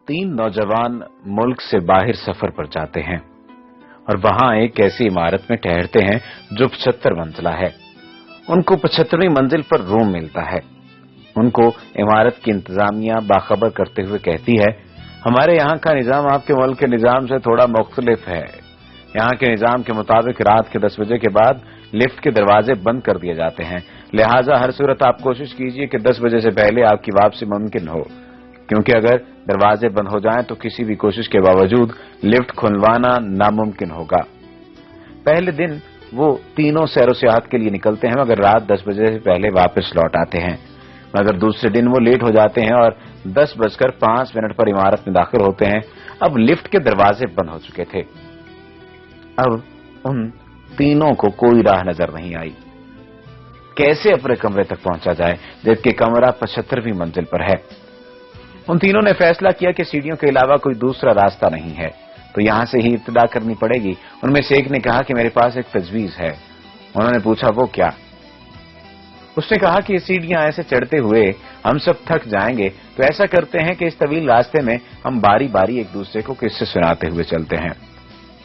तीन नौजवान मुल्क से बाहर सफर पर जाते हैं और वहां एक ऐसी इमारत में ठहरते हैं जो 75 मंजिला है। उनको 75वीं मंजिल पर रूम मिलता है। उनको इमारत की इंतजामिया बाखबर करते हुए कहती है, हमारे यहाँ का निजाम आपके मुल्क के निजाम से थोड़ा मुख्तलिफ है। यहाँ के निजाम के मुताबिक रात के 10 बजे के बाद लिफ्ट के दरवाजे बंद कर दिए जाते हैं, लिहाजा हर सूरत आप कोशिश कीजिए कि 10 बजे से पहले आपकी वापसी मुमकिन हो, क्योंकि अगर दरवाजे बंद हो जाएं तो किसी भी कोशिश के बावजूद लिफ्ट खुलवाना नामुमकिन होगा। पहले दिन वो तीनों सैर सियाहत के लिए निकलते हैं, मगर रात 10 बजे से पहले वापस लौट आते हैं। मगर दूसरे दिन वो लेट हो जाते हैं और 10:05 पर इमारत में दाखिल होते हैं। अब लिफ्ट के दरवाजे बंद हो चुके थे। अब उन तीनों को कोई राह नजर नहीं आई। कैसे अपने कमरे तक पहुंचा जाए, जबकि कमरा 75वीं मंजिल पर है। उन तीनों ने फैसला किया कि सीढ़ियों के अलावा कोई दूसरा रास्ता नहीं है, तो यहां से ही इब्तिदा करनी पड़ेगी। उनमें से एक ने कहा कि मेरे पास एक तजवीज है। उन्होंने पूछा, वो क्या? उसने कहा कि ये सीढ़ियां ऐसे चढ़ते हुए हम सब थक जाएंगे, तो ऐसा करते हैं कि इस तवील रास्ते में हम बारी बारी एक दूसरे को किस्से सुनाते हुए चलते हैं।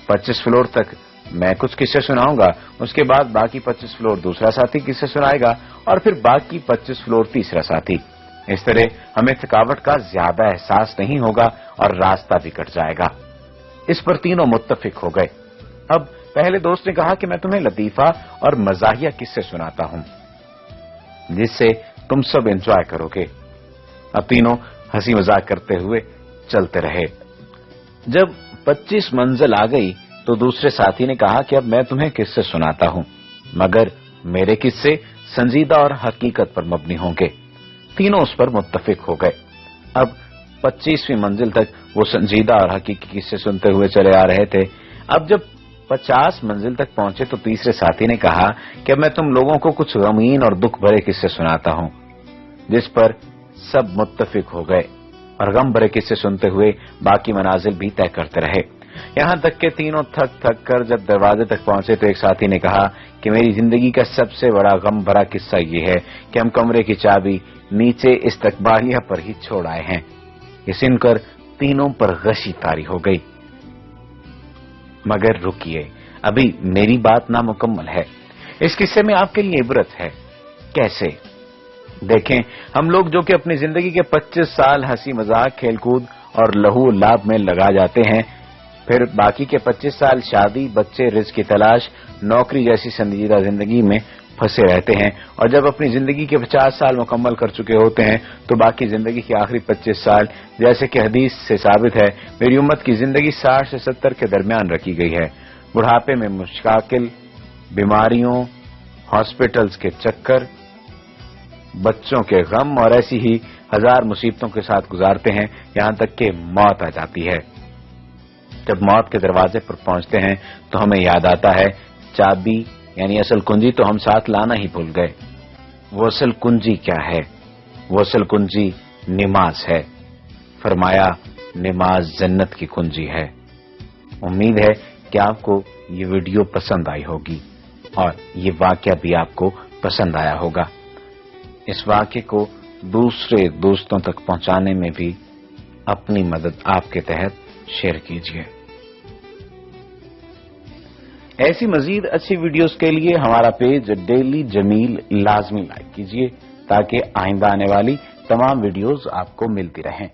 25 फ्लोर तक मैं कुछ किस्से सुनाऊंगा, उसके बाद बाकी 25 फ्लोर दूसरा साथी किस्से सुनाएगा और फिर बाकी 25 फ्लोर तीसरा साथी। इस तरह हमें थकावट का ज्यादा एहसास नहीं होगा और रास्ता भी कट जाएगा। इस पर तीनों मुत्तफिक हो गए। अब पहले दोस्त ने कहा कि मैं तुम्हें लतीफा और मजाहिया किस्से सुनाता हूं, जिससे तुम सब एंजॉय करोगे। अब तीनों हंसी मजाक करते हुए चलते रहे। जब 25 मंजिल आ गई तो दूसरे साथी ने कहा कि अब मैं तुम्हें किस्से सुनाता हूं, मगर मेरे किस्से संजीदा और हकीकत पर मबनी होंगे। तीनों उस पर मुत्तफिक हो गए। अब 25वीं मंजिल तक वो संजीदा और हकीकी किस्से सुनते हुए चले आ रहे थे। अब जब 50 मंजिल तक पहुंचे तो तीसरे साथी ने कहा कि अब मैं तुम लोगों को कुछ गमगीन और दुख भरे किस्से सुनाता हूं, जिस पर सब मुत्तफिक हो गए और गम भरे किस्से सुनते हुए बाकी मनाजिल भी तय करते रहे। यहां तक के तीनों थक थक कर जब दरवाजे तक पहुंचे तो एक साथी ने कहा कि मेरी जिंदगी का सबसे बड़ा गम भरा किस्सा ये है कि हम कमरे की चाबी नीचे इस्तकबालिया पर ही छोड़ आए हैं। ये सुनकर तीनों पर गशी तारी हो गई। मगर रुकिए, अभी मेरी बात नामुकम्मल है। इस किस्से में आपके लिए इबरत है। कैसे? देखें, हम लोग जो कि अपनी जिंदगी के 25 साल हंसी मजाक, खेलकूद और लहू लाभ में लगा जाते हैं, फिर बाकी के 25 साल शादी, बच्चे, रिज़्क़ की तलाश, नौकरी जैसी संजीदा जिंदगी में फंसे रहते हैं, और जब अपनी जिंदगी के 50 साल मुकम्मल कर चुके होते हैं तो बाकी जिंदगी के आखिरी 25 साल, जैसे कि हदीस से साबित है, मेरी उम्मत की जिंदगी 60 से 70 के दरमियान रखी गई है। बुढ़ापे में मुश्किल, बीमारियों, हॉस्पिटल्स के चक्कर, बच्चों के गम और ऐसी ही 1000 मुसीबतों के साथ गुजारते हैं, यहां तक कि मौत आ जाती है। जब मौत के दरवाजे पर पहुंचते हैं तो हमें याद आता है, चाबी यानी असल कुंजी तो हम साथ लाना ही भूल गए। वो असल कुंजी क्या है? वो असल कुंजी नमाज है। फरमाया, नमाज जन्नत की कुंजी है। उम्मीद है कि आपको ये वीडियो पसंद आई होगी और ये वाकया भी आपको पसंद आया होगा। इस वाकये को दूसरे दोस्तों तक पहुंचाने में भी अपनी मदद आपके तहत शेयर कीजिए। ऐसी मजीद अच्छी वीडियोस के लिए हमारा पेज डेली जमील लाजमी लाइक कीजिए, ताकि आइंदा आने वाली तमाम वीडियोस आपको मिलती रहें।